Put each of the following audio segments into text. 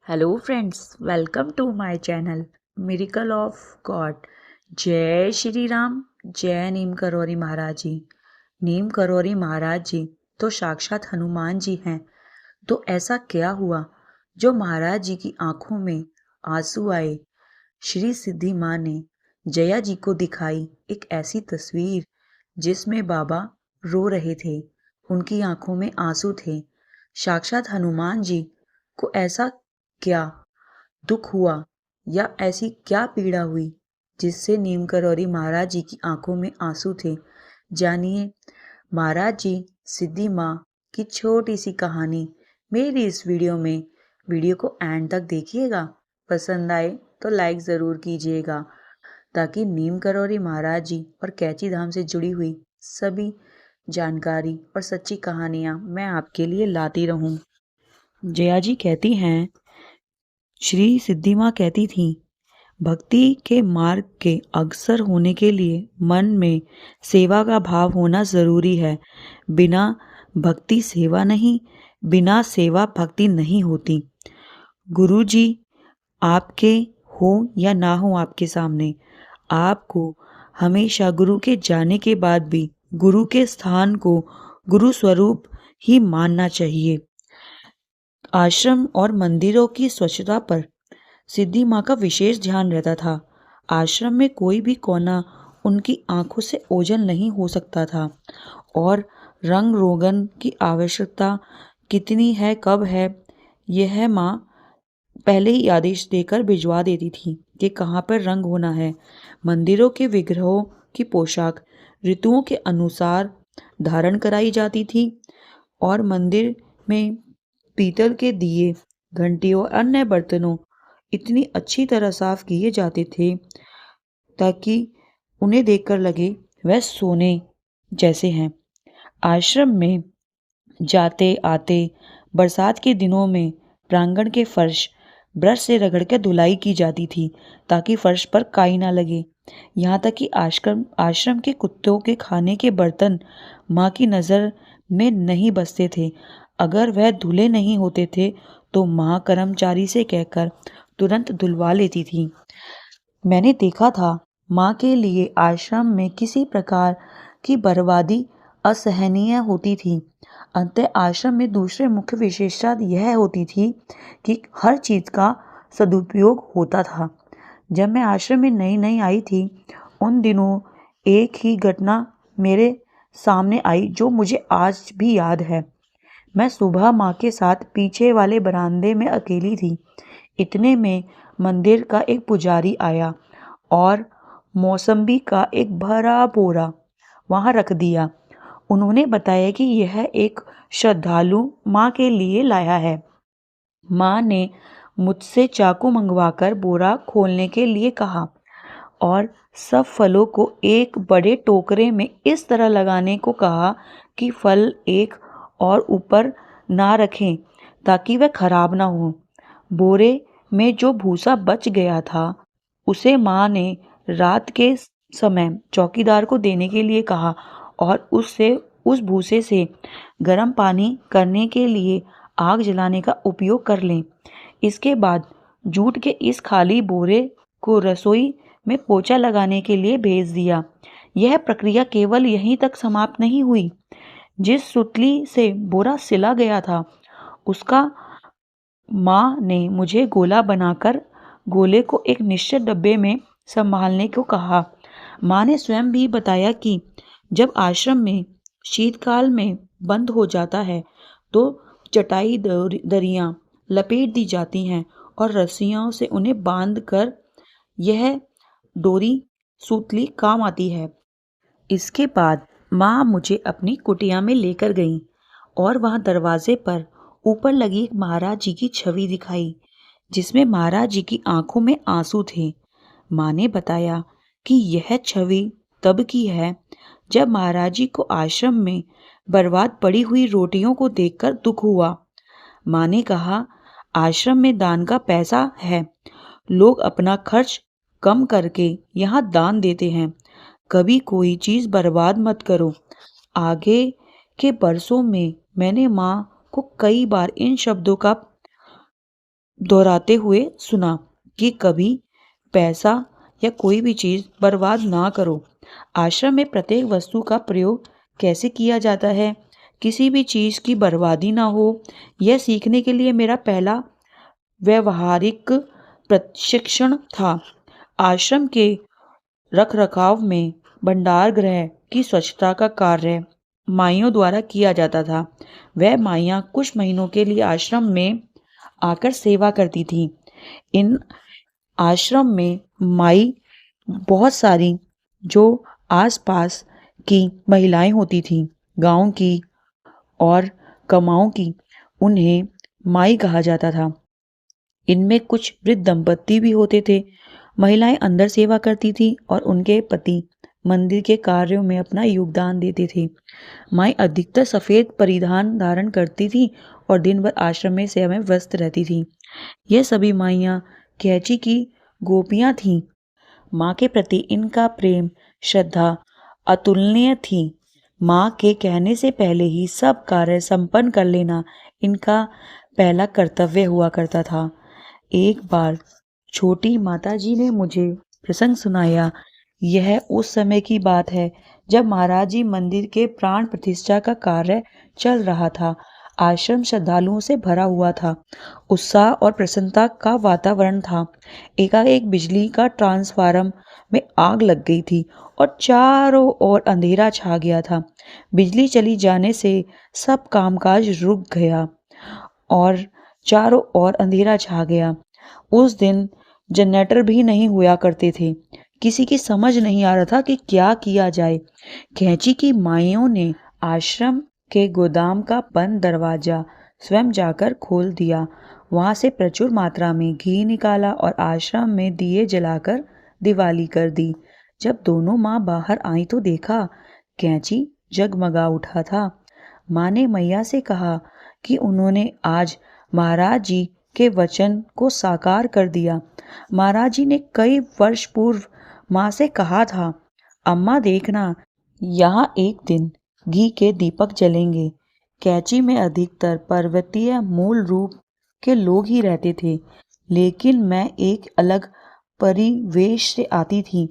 Hello friends, welcome to my channel miracle of God. जय श्री राम, जय नीम करौरी महाराज जी। नीम करौरी महाराज जी तो साक्षात हनुमान जी हैं। तो ऐसा क्या हुआ जो महाराज जी की आंखों में आंसू आए? श्री सिद्धि माँ ने जया जी को दिखाई एक ऐसी तस्वीर जिसमें बाबा रो रहे थे, उनकी आंखों में आंसू थे। साक्षात हनुमान जी को ऐसा क्या दुख हुआ या ऐसी क्या पीड़ा हुई जिससे नीम करौरी महाराज जी की आंखों में आंसू थे? जानिए महाराज जी सिद्धि माँ की छोटी सी कहानी मेरी इस वीडियो में। वीडियो को एंड तक देखिएगा, पसंद आए तो लाइक ज़रूर कीजिएगा ताकि नीम करौरी महाराज जी और कैची धाम से जुड़ी हुई सभी जानकारी और सच्ची कहानियाँ मैं आपके लिए लाती रहूं। जया जी कहती हैं, श्री सिद्धि माँ कहती थी, भक्ति के मार्ग के अग्रसर होने के लिए मन में सेवा का भाव होना जरूरी है। बिना भक्ति सेवा नहीं, बिना सेवा भक्ति नहीं होती। गुरु जी आपके हो या ना हो आपके सामने, आपको हमेशा गुरु के जाने के बाद भी गुरु के स्थान को गुरु स्वरूप ही मानना चाहिए। आश्रम और मंदिरों की स्वच्छता पर सिद्धि माँ का विशेष ध्यान रहता था। आश्रम में कोई भी कोना उनकी आंखों से ओझल नहीं हो सकता था और रंग रोगन की आवश्यकता कितनी है, कब है, यह माँ पहले ही आदेश देकर भिजवा देती थी कि कहाँ पर रंग होना है। मंदिरों के विग्रहों की पोशाक ऋतुओं के अनुसार धारण कराई जाती थी और मंदिर में पीतल के दिए, घंटियों और अन्य बर्तनों इतनी अच्छी तरह साफ किए जाते थे ताकि उन्हें देखकर लगे वह सोने जैसे हैं। आश्रम में जाते आते बरसात के दिनों में प्रांगण के फर्श ब्रश से रगड़ कर धुलाई की जाती थी ताकि फर्श पर काई ना लगे। यहाँ तक कि आश्रम के कुत्तों के खाने के बर्तन माँ की नज़र में नहीं बसते थे। अगर वह धुले नहीं होते थे तो माँ कर्मचारी से कहकर तुरंत धुलवा लेती थी। मैंने देखा था माँ के लिए आश्रम में किसी प्रकार की बर्बादी असहनीय होती थी। अंतः आश्रम में दूसरे मुख्य विशेषता यह होती थी कि हर चीज़ का सदुपयोग होता था। जब मैं आश्रम में नई नई आई थी उन दिनों एक ही घटना मेरे सामने आई जो मुझे आज भी याद है। मैं सुबह माँ के साथ पीछे वाले बरामदे में अकेली थी। इतने में मंदिर का एक पुजारी आया और मौसम्बी का एक भरा बोरा वहाँ रख दिया। उन्होंने बताया कि यह एक श्रद्धालु माँ के लिए लाया है। माँ ने मुझसे चाकू मंगवाकर बोरा खोलने के लिए कहा और सब फलों को एक बड़े टोकरे में इस तरह लगाने को कहा कि फल एक और ऊपर ना रखें ताकि वह खराब ना हो। बोरे में जो भूसा बच गया था उसे माँ ने रात के समय चौकीदार को देने के लिए कहा और उस भूसे से गर्म पानी करने के लिए आग जलाने का उपयोग कर लें। इसके बाद जूट के इस खाली बोरे को रसोई में पोछा लगाने के लिए भेज दिया। यह प्रक्रिया केवल यहीं तक समाप्त नहीं हुई। जिस सुतली से बोरा सिला गया था उसका माँ ने मुझे गोला बनाकर गोले को एक निश्चित डब्बे में संभालने को कहा। माँ ने स्वयं भी बताया कि जब आश्रम में शीतकाल में बंद हो जाता है तो चटाई दरियाँ लपेट दी जाती हैं और रस्सियों से उन्हें बांध कर यह डोरी सूतली काम आती है। इसके बाद माँ मुझे अपनी कुटिया में लेकर गई और वहाँ दरवाजे पर ऊपर लगी एक महाराज जी की छवि दिखाई जिसमें महाराज जी की आंखों में आंसू थे। माँ ने बताया कि यह छवि तब की है जब महाराज जी को आश्रम में बर्बाद पड़ी हुई रोटियों को देखकर दुख हुआ। माँ ने कहा, आश्रम में दान का पैसा है, लोग अपना खर्च कम करके यहाँ दान देते हैं। कभी कोई चीज़ बर्बाद मत करो। आगे के बरसों में मैंने माँ को कई बार इन शब्दों का दोहराते हुए सुना कि कभी पैसा या कोई भी चीज़ बर्बाद ना करो। आश्रम में प्रत्येक वस्तु का प्रयोग कैसे किया जाता है, किसी भी चीज़ की बर्बादी ना हो, यह सीखने के लिए मेरा पहला व्यवहारिक प्रशिक्षण था। आश्रम के रखरखाव में भंडार गृह की स्वच्छता का कार्य माइयों द्वारा किया जाता था। वह माइयाँ कुछ महीनों के लिए आश्रम में आकर सेवा करती थी। इन आश्रम में माई बहुत सारी जो आसपास की महिलाएं होती थीं, गांव की और कमाओं की, उन्हें माई कहा जाता था। इनमें कुछ वृद्ध दंपत्ति भी होते थे। महिलाएं अंदर सेवा करती थी और उनके पति मंदिर के कार्यों में अपना योगदान देते थे। माई अधिकतर सफ़ेद परिधान धारण करती थी और दिन भर आश्रम में सेवा में व्यस्त रहती थी। यह सभी माइयाँ कैची की गोपियाँ थीं। माँ के प्रति इनका प्रेम श्रद्धा अतुलनीय थी। माँ के कहने से पहले ही सब कार्य संपन्न कर लेना इनका पहला कर्तव्य हुआ करता था। एक बार छोटी माताजी ने मुझे प्रसंग सुनाया। यह उस समय की बात है जब महाराज जी मंदिर के प्राण प्रतिष्ठा का कार्य चल रहा था। आश्रम श्रद्धालुओं से भरा हुआ था। उत्साह और प्रसन्नता का वातावरण था। एकाएक बिजली का ट्रांसफार्मर में आग लग गई थी और चारों ओर अंधेरा छा गया था। बिजली चली जाने से सब कामकाज रुक गया और चारों ओर अंधेरा छा गया। उस दिन जनरेटर भी नहीं हुआ करते थे। किसी की समझ नहीं आ रहा था कि क्या किया जाए। कैची की माइयों ने आश्रम के गोदाम का बंद दरवाजा स्वयं जाकर खोल दिया। वहां से प्रचुर मात्रा में घी निकाला और आश्रम में दिए जलाकर दिवाली कर दी। जब दोनों माँ बाहर आई तो देखा कैची जगमगा उठा था। माँ ने मैया से कहा कि उन्होंने आज महाराज जी के वचन को साकार कर दिया। महाराज जी ने कई वर्ष पूर्व माँ से कहा था, अम्मा देखना, यहाँ एक दिन घी के दीपक जलेंगे। कैची में अधिकतर पर्वतीय मूल रूप के लोग ही रहते थे, लेकिन मैं एक अलग परिवेश से आती थी।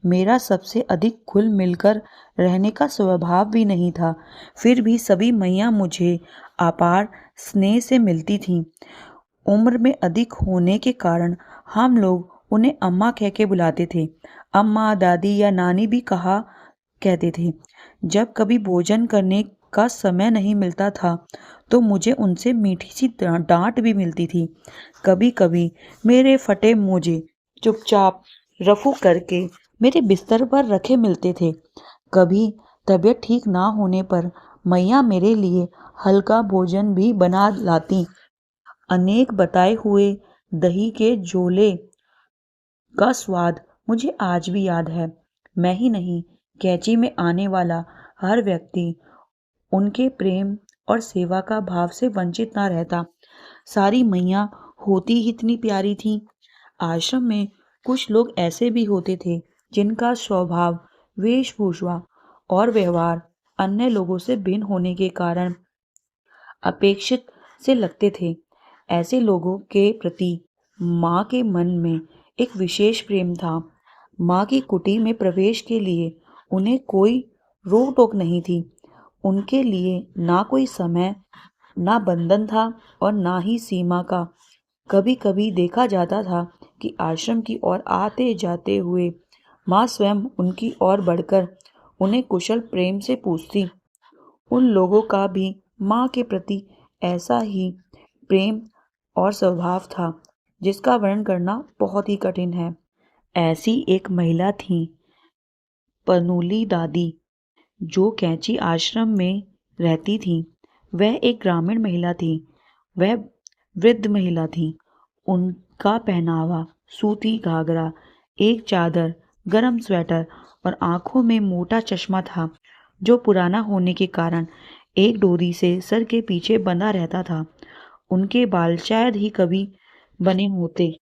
मेरा सबसे अधिक घुल मिलकर रहने का स्वभाव भी नहीं था। फिर भी सभी मैया मुझे अपार स्नेह से मिलती थीं। उम्र में अधिक होने के कारण हम लोग उन्हें अम्मा कह के बुलाते थे। अम्मा, दादी या नानी भी कहा कहते थे। जब कभी भोजन करने का समय नहीं मिलता था तो मुझे उनसे मीठी सी डांट भी मिलती थी। कभी कभी मेरे फटे मोजे चुपचाप रफू करके मेरे बिस्तर पर रखे मिलते थे। कभी तबीयत ठीक ना होने पर मैया मेरे लिए हल्का भोजन भी बना लाती। अनेक बताए हुए दही के झोले का स्वाद मुझे आज भी याद है। मैं ही नहीं, कैची में आने वाला हर व्यक्ति उनके प्रेम और सेवा का भाव से वंचित ना रहता। सारी मैया होती ही इतनी प्यारी थी। आश्रम में कुछ लोग ऐसे भी होते थे जिनका स्वभाव, वेशभूषा और व्यवहार अन्य लोगों से भिन्न होने के कारण अपेक्षित से लगते थे। ऐसे लोगों के प्रति माँ के मन में एक विशेष प्रेम था। माँ की कुटी में प्रवेश के लिए उन्हें कोई रोक टोक नहीं थी। उनके लिए ना कोई समय, ना बंधन था और ना ही सीमा का। कभी कभी देखा जाता था कि आश्रम की ओर आते जाते हुए माँ स्वयं उनकी ओर बढ़कर उन्हें कुशल प्रेम से पूछती। उन लोगों का भी माँ के प्रति ऐसा ही प्रेम और स्वभाव था जिसका वर्णन करना बहुत ही कठिन है। ऐसी एक महिला थी पनूली दादी, जो कैची आश्रम में रहती थी। वह एक ग्रामीण महिला थी। वह वृद्ध महिला थी। उनका पहनावा सूती घाघरा, एक चादर, गरम स्वेटर और आंखों में मोटा चश्मा था जो पुराना होने के कारण एक डोरी से सर के पीछे बंधा रहता था। उनके बाल शायद ही कभी बने होते।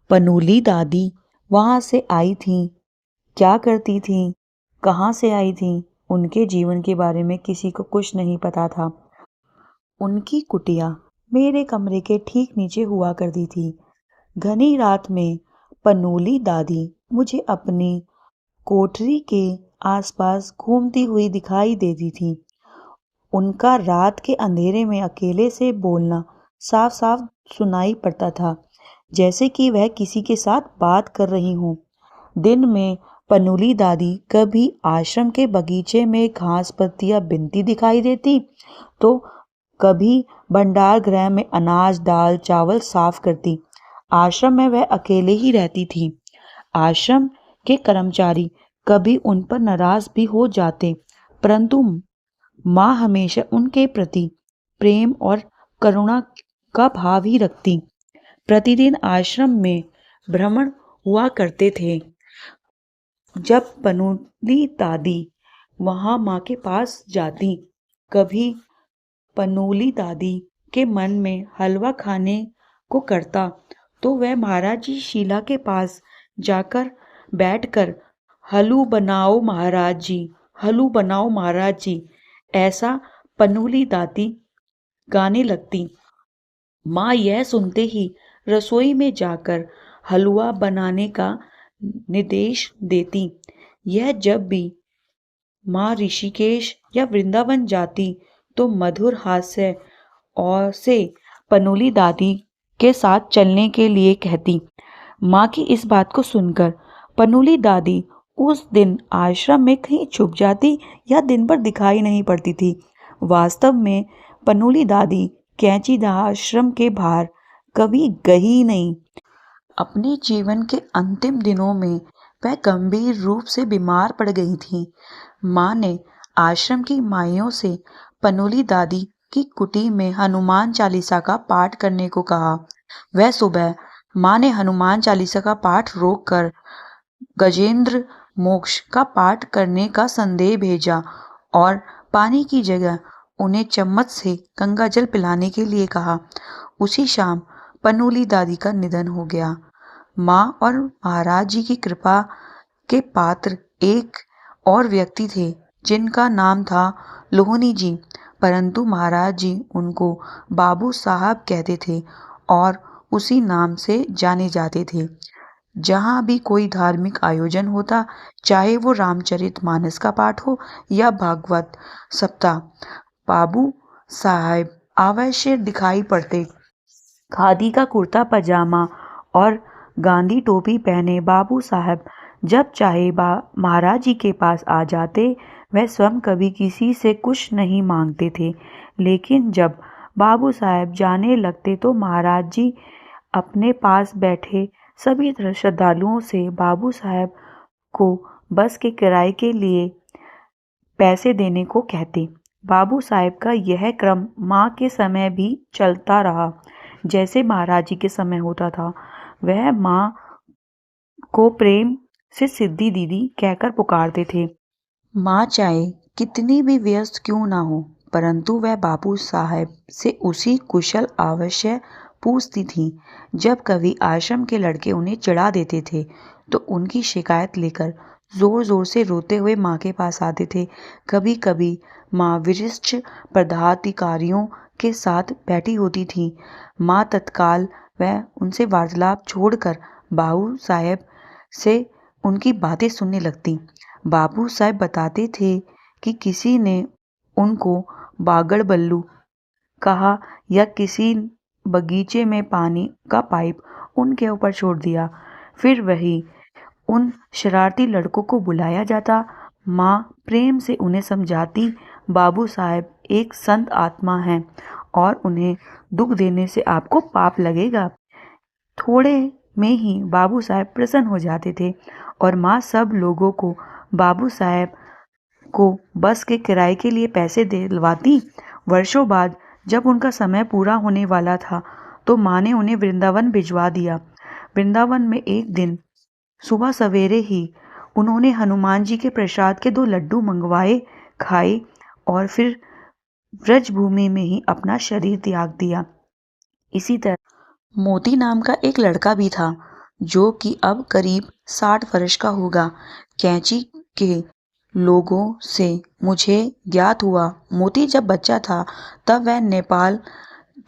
पनूली दादी वहां से आई थी, क्या करती थी, कहाँ से आई थी, उनके जीवन के बारे में किसी को कुछ नहीं पता था। उनकी कुटिया मेरे कमरे के ठीक नीचे हुआ करती थी। घनी रात में पनूली दादी मुझे अपनी कोठरी के आसपास घूमती हुई दिखाई देती थी। उनका रात के अंधेरे में अकेले से बोलना साफ साफ सुनाई पड़ता था, जैसे कि वह किसी के साथ बात कर रही हूँ। दिन में पनूली दादी कभी आश्रम के बगीचे में घास पत्तियां बिनती दिखाई देती, तो कभी भंडार गृह में अनाज दाल चावल साफ करती। आश्रम में वह अकेले ही रहती थी। आश्रम के कर्मचारी कभी उन पर नाराज भी हो जाते, परंतु माँ हमेशा उनके प्रति प्रेम और करुणा का भाव ही रखती। प्रतिदिन आश्रम में भ्रमण हुआ करते थे। जब पनूली दादी वहां माँ के पास जाती, कभी पनूली दादी के मन में हलवा खाने को करता, तो वह महाराज जी शीला के पास जाकर बैठकर हलू बनाओ महाराज जी, हलू बनाओ महाराज जी, ऐसा पनूली दादी गाने लगती। माँ यह सुनते ही रसोई में जाकर हलवा बनाने का निर्देश देती। यह जब भी माँ ऋषिकेश या वृंदावन जाती तो मधुर हास्य और से पनूली दादी के साथ चलने के लिए कहती। माँ की इस बात को सुनकर पनूली दादी उस दिन आश्रम में कहीं छुप जाती या दिन भर दिखाई नहीं पड़ती थी। वास्तव में पनूली दादी कैंचीदा आश्रम के बाहर कभी गई नहीं। अपने जीवन के अंतिम दिनों में वह गंभीर रूप से बीमार पड़ गई थी। माँ ने आश्रम की माइयों से पनूली दादी की कुटी में हनुमान चालीसा का पाठ करने को कहा। वह सुबह माँ ने हनुमान चालीसा का पाठ रोककर गजेंद्र मोक्ष का पाठ करने का संदेह भेजा और पानी की जगह उन्हें चम्मच से गंगा जल पिलाने के लिए कहा। उसी शाम पनूली दादी का निधन हो गया। माँ और महाराज जी की कृपा के पात्र एक और व्यक्ति थे, जिनका नाम था लोहनी जी, परंतु महाराज जी उनको बाबू साहब कहते थे और उसी नाम से जाने जाते थे। जहाँ भी कोई धार्मिक आयोजन होता, चाहे वो रामचरितमानस का पाठ हो या भागवत सप्ताह, बाबू साहब अवश्य दिखाई पड़ते। खादी का कुर्ता पजामा और गांधी टोपी पहने बाबू साहब जब चाहे महाराज जी के पास आ जाते। वह स्वयं कभी किसी से कुछ नहीं मांगते थे, लेकिन जब बाबू साहब जाने लगते तो महाराज जी अपने पास बैठे सभी श्रद्धालुओं से बाबू साहब को बस के किराए के लिए पैसे देने को कहते। बाबू साहब का यह क्रम माँ के समय भी चलता रहा। जैसे महाराज जी के समय होता था, वह माँ को प्रेम से सिद्धि दीदी कहकर पुकारते थे। माँ चाहे कितनी भी व्यस्त क्यों ना हो, परंतु वह बाबू साहब से उसी कुशल अवश्य पूछती थी। जब कभी आश्रम के लड़के उन्हें चिढ़ा देते थे, तो उनकी शिकायत लेकर जोर जोर से रोते हुए माँ के पास आते थे। कभी कभी माँ वरिष्ठ पदाधिकारियों के साथ बैठी होती थी। माँ तत्काल वह उनसे वार्तालाप छोड़कर बाबू साहब से उनकी बातें सुनने लगती। बाबू साहब बताते थे कि किसी ने उनको बागड़ बल्लू कहा या किसी बगीचे में पानी का पाइप उनके ऊपर छोड़ दिया। फिर वही उन शरारती लड़कों को बुलाया जाता। माँ प्रेम से उन्हें समझाती, बाबू साहब एक संत आत्मा हैं और उन्हें दुख देने से आपको पाप लगेगा। थोड़े में ही बाबू साहब प्रसन्न हो जाते थे और माँ सब लोगों को बाबू साहब को बस के किराए के लिए पैसे दिलवाती। वर्षों बाद जब उनका समय पूरा होने वाला था, तो माँ ने उन्हें वृंदावन भिजवा दिया। वृंदावन में एक दिन सुबह सवेरे ही उन्होंने हनुमान जी के प्रसाद के 2 लड्डू मंगवाए, खाए और फिर ब्रजभूमि में ही अपना शरीर त्याग दिया। इसी तरह मोती नाम का एक लड़का भी था, जो कि अब करीब 60 वर्ष का होगा। कैंची के लोगों से मुझे ज्ञात हुआ, मोती जब बच्चा था तब वह नेपाल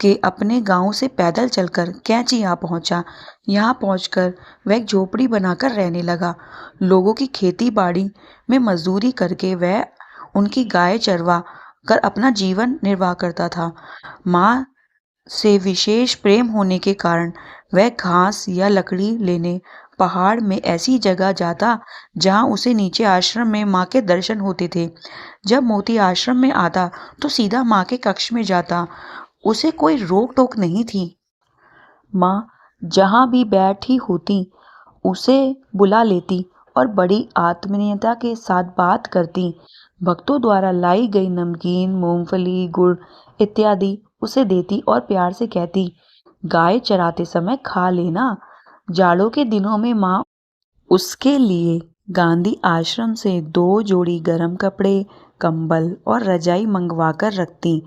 के अपने गांव से पैदल चलकर कैंची यहाँ पहुंचा। यहाँ पहुंचकर वह एक झोपड़ी बनाकर रहने लगा। लोगों की खेती बाड़ी में मजदूरी करके वह उनकी गाय चरवा कर अपना जीवन निर्वाह करता था। माँ से विशेष प्रेम होने के कारण वह घास या लकड़ी लेने पहाड़ में ऐसी जगह जाता जहां उसे नीचे आश्रम में माँ के दर्शन होते थे। जब मोती आश्रम में आता तो सीधा माँ के कक्ष में जाता। उसे कोई रोक टोक नहीं थी। माँ जहां भी बैठी होती उसे बुला लेती और बड़ी आत्मीयता के साथ बात करती। भक्तों द्वारा लाई गई नमकीन, मूंगफली, गुड़ इत्यादि उसे देती और प्यार से कहती, गाय चराते समय खा लेना। जाड़ों के दिनों में माँ उसके लिए गांधी आश्रम से 2 जोड़ी गर्म कपड़े, कंबल और रजाई मंगवा कर रखती,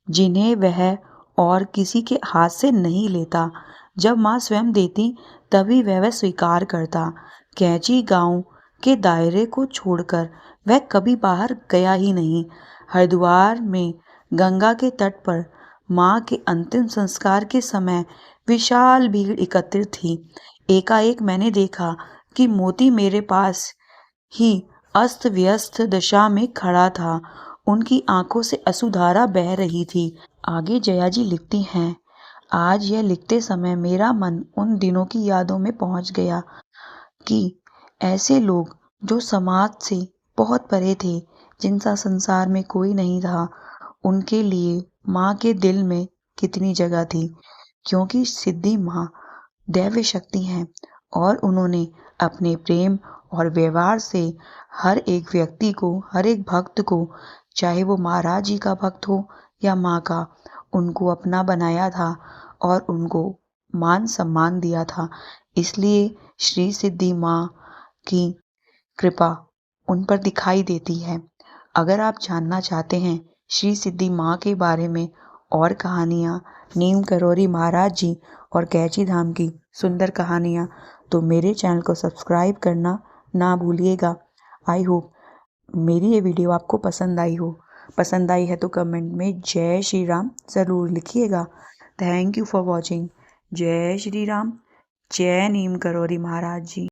जिन्हें वह और किसी के हाथ से नहीं लेता। जब माँ स्वयं देती तभी वह स्वीकार करता। कैंची गांव के दायरे को छोड़कर वह कभी बाहर गया ही नहीं। हरिद्वार में गंगा के तट पर माँ के अंतिम संस्कार के समय विशाल भीड़ एकत्रित थी। एकाएक मैंने देखा कि मोती मेरे पास ही अस्त व्यस्त दशा में खड़ा था। उनकी आंखों से अश्रुधारा बह रही थी। आगे जया जी लिखती हैं, आज यह लिखते समय मेरा मन उन दिनों की यादों में पहुंच गया कि ऐसे लोग जो समाज से बहुत परे थे, जिनका संसार में कोई नहीं था, उनके लिए माँ के दिल में कितनी जगह थी। क्योंकि सिद्धि माँ दैवी शक्ति हैं और उन्होंने अपने प्रेम और व्यवहार से हर एक व्यक्ति को, हर एक भक्त को, चाहे वो महाराज जी का भक्त हो या माँ का, उनको अपना बनाया था और उनको मान सम्मान दिया था। इसलिए श्री सिद्धि माँ की कृपा उन पर दिखाई देती है। अगर आप जानना चाहते हैं श्री सिद्धि माँ के बारे में और कहानियाँ, नीम करौरी महाराज जी और कैंची धाम की सुंदर कहानियाँ, तो मेरे चैनल को सब्सक्राइब करना ना भूलिएगा। आई होप मेरी ये वीडियो आपको पसंद आई हो। पसंद आई है तो कमेंट में जय श्री राम ज़रूर लिखिएगा। Thank you for watching. जय श्री राम, जय नीम करौरी महाराज जी।